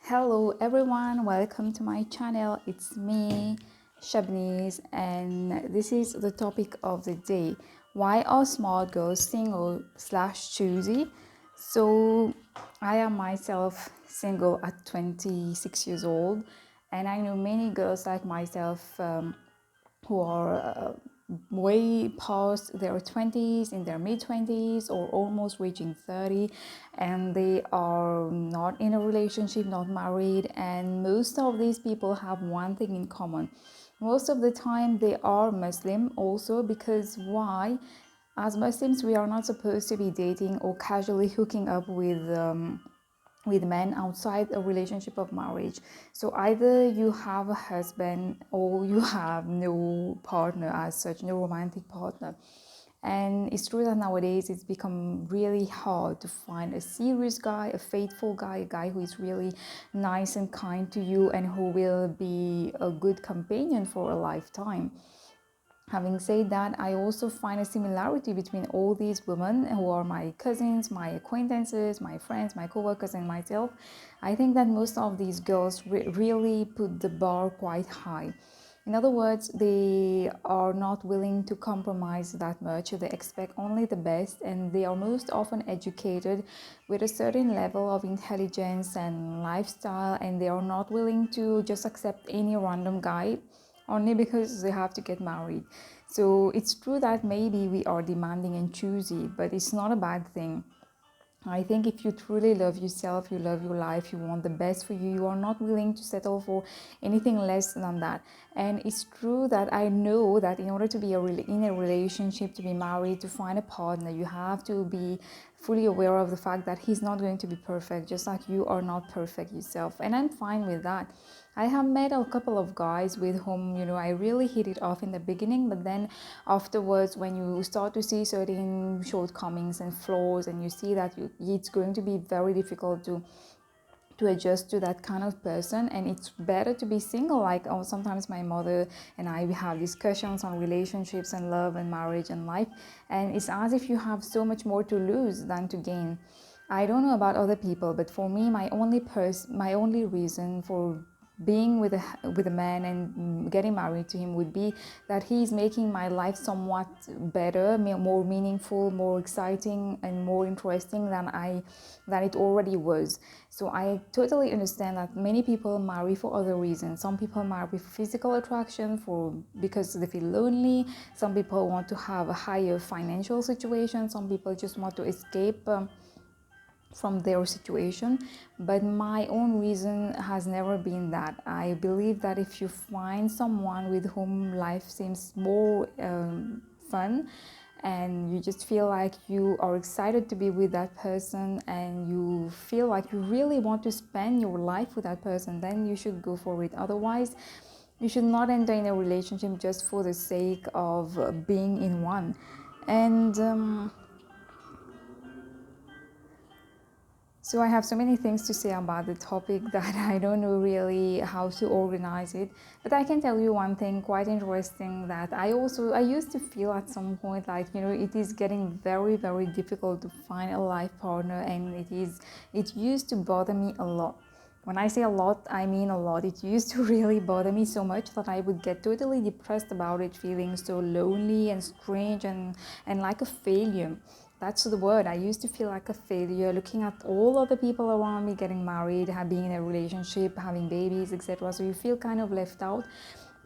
Hello everyone, welcome to my channel. It's me, Shabniz, and this is the topic of the day. Why are small girls single slash choosy? So, I am myself single at 26 years old, and I know many girls like myself who are way past their 20s, in their mid 20s, or almost reaching 30, and they are not in a relationship, not married. And most of these people have one thing in common. Most of the time, they are Muslim also, because why? As Muslims, we are not supposed to be dating or casually hooking up with men outside a relationship of marriage. So either you have a husband or you have no partner as such, no romantic partner. And it's true that nowadays it's become really hard to find a serious guy, a faithful guy, a guy who is really nice and kind to you and who will be a good companion for a lifetime. Having said that, I also find a similarity between all these women who are my cousins, my acquaintances, my friends, my co-workers, and myself. I think that most of these girls really put the bar quite high. In other words, they are not willing to compromise that much. They expect only the best, and they are most often educated with a certain level of intelligence and lifestyle, and they are not willing to just accept any random guy only because they have to get married. So it's true that maybe we are demanding and choosy, but it's not a bad thing. I think if you truly love yourself, you love your life, you want the best for you, you are not willing to settle for anything less than that. And it's true that I know that in order to be in a relationship, to be married, to find a partner, you have to be fully aware of the fact that he's not going to be perfect, just like you are not perfect yourself. And I'm fine with that. I have met a couple of guys with whom, I really hit it off in the beginning, but then afterwards, when you start to see certain shortcomings and flaws, and you see that it's going to be very difficult to adjust to that kind of person, and it's better to be single. Like, sometimes my mother and I, we have discussions on relationships and love and marriage and life, and it's as if you have so much more to lose than to gain. I don't know about other people, but for me, my only reason for being with a man and getting married to him would be that he is making my life somewhat better, more meaningful, more exciting, and more interesting than it already was. So I totally understand that many people marry for other reasons. Some people marry for physical attraction, for because they feel lonely. Some people want to have a higher financial situation. Some people just want to escape from their situation. But my own reason has never been that. I believe that if you find someone with whom life seems more fun, and you just feel like you are excited to be with that person, and you feel like you really want to spend your life with that person, then you should go for it. Otherwise, you should not enter in a relationship just for the sake of being in one. And So I have so many things to say about the topic that I don't know really how to organize it. But I can tell you one thing quite interesting, that I used to feel at some point like, it is getting very, very difficult to find a life partner, and it used to bother me a lot. When I say a lot, I mean a lot. It used to really bother me so much that I would get totally depressed about it, feeling so lonely and strange and like a failure. That's the word. I used to feel like a failure, looking at all of the people around me getting married, being in a relationship, having babies, etc. So you feel kind of left out,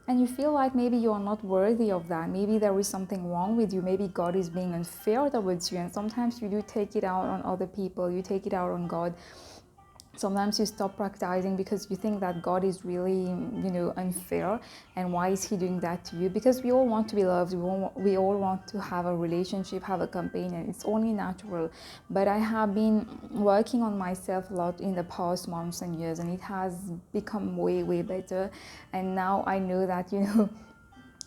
and you feel like maybe you are not worthy of that. Maybe there is something wrong with you. Maybe God is being unfair towards you. And sometimes you do take it out on other people. You take it out on God. Sometimes you stop practicing because you think that God is really, unfair, and why is he doing that to you? Because we all want to be loved, we all want to have a relationship, have a companion. It's only natural. But I have been working on myself a lot in the past months and years, and it has become way, way better. And now I know that,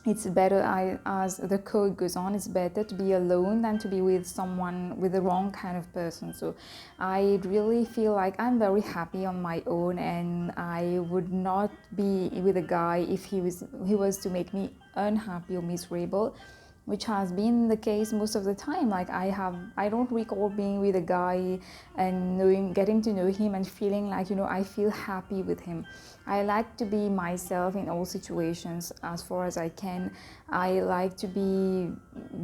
it's better, as the code goes on, it's better to be alone than to be with someone, with the wrong kind of person. So I really feel like I'm very happy on my own, and I would not be with a guy if he was to make me unhappy or miserable. which has been the case most of the time. Like I don't recall being with a guy and getting to know him and feeling like, I feel happy with him. I like to be myself in all situations as far as I can. I like to be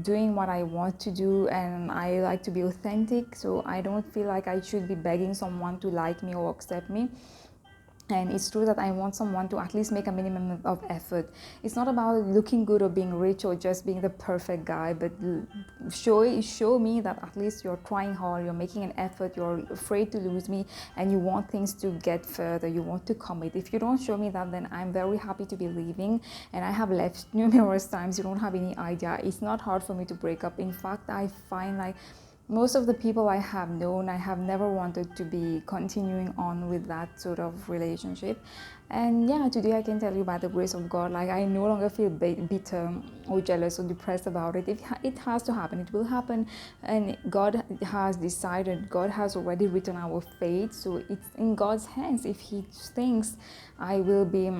doing what I want to do, and I like to be authentic, so I don't feel like I should be begging someone to like me or accept me. And it's true that I want someone to at least make a minimum of effort. It's not about looking good or being rich or just being the perfect guy, but show me that at least you're trying hard, you're making an effort, you're afraid to lose me, and you want things to get further, you want to commit. If you don't show me that, then I'm very happy to be leaving. And I have left numerous times. You don't have any idea. It's not hard for me to break up. In fact, I find like most of the people I have known, I have never wanted to be continuing on with that sort of relationship. And yeah, today I can tell you, by the grace of God, like I no longer feel bitter or jealous or depressed about it. It has to happen, it will happen. And God has decided, God has already written our fate. So it's in God's hands. If He thinks I will be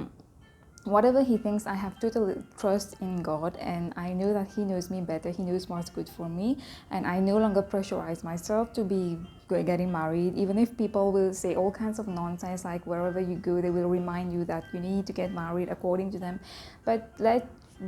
whatever He thinks, I have total trust in God, and I know that He knows me better. He knows what's good for me, and I no longer pressurize myself to be getting married. Even if people will say all kinds of nonsense, like wherever you go they will remind you that you need to get married according to them, but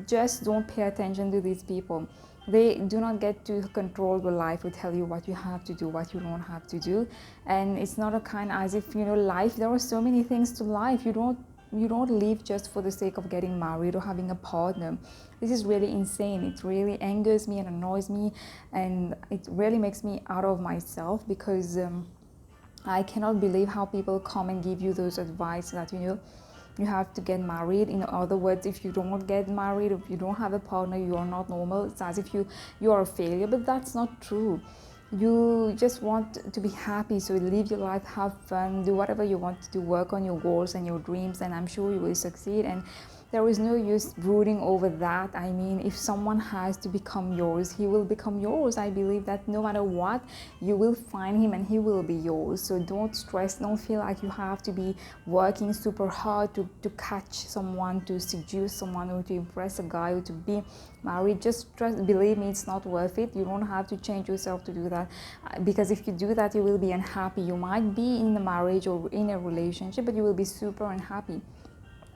just don't pay attention to these people. They do not get to control your life or tell you what you have to do, what you don't have to do. And it's not a kind, as if, life, there are so many things to life. You don't live just for the sake of getting married or having a partner. This is really insane. It really angers me and annoys me, and it really makes me out of myself, because I cannot believe how people come and give you those advice that you have to get married. In other words, if you don't get married, if you don't have a partner, you are not normal. It's as if you are a failure, but that's not true. You just want to be happy, so live your life, have fun, do whatever you want to do, work on your goals and your dreams, and I'm sure you will succeed. And there is no use brooding over that. I mean, if someone has to become yours, he will become yours. I believe that no matter what, you will find him and he will be yours. So don't stress, don't feel like you have to be working super hard to catch someone, to seduce someone, or to impress a guy, or to be married. Just trust, believe me, it's not worth it. You don't have to change yourself to do that, because if you do that, you will be unhappy. You might be in a marriage or in a relationship, but you will be super unhappy.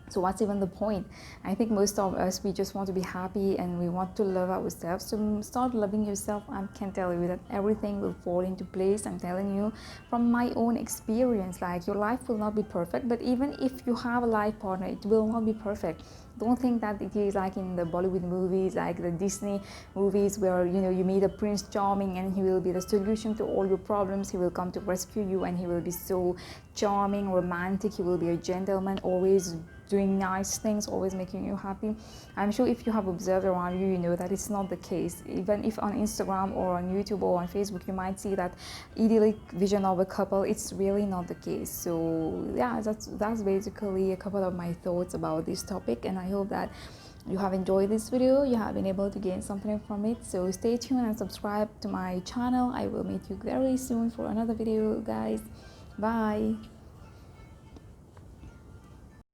So what's even the point? I think most of us, we just want to be happy and we want to love ourselves. So start loving yourself. I can tell you that everything will fall into place. I'm telling you from my own experience. Like, your life will not be perfect, but even if you have a life partner, it will not be perfect. Don't think that it is like in the Bollywood movies, like the Disney movies, where you meet a Prince Charming and he will be the solution to all your problems. He will come to rescue you and he will be so charming, romantic. He will be a gentleman, always doing nice things, always making you happy. I'm sure if you have observed around you, you know that it's not the case. Even if on Instagram or on YouTube or on Facebook you might see that idyllic vision of a couple, it's really not the case. So yeah, that's basically a couple of my thoughts about this topic, and I hope that you have enjoyed this video, you have been able to gain something from it. So stay tuned and subscribe to my channel. I will meet you very soon for another video, guys. Bye.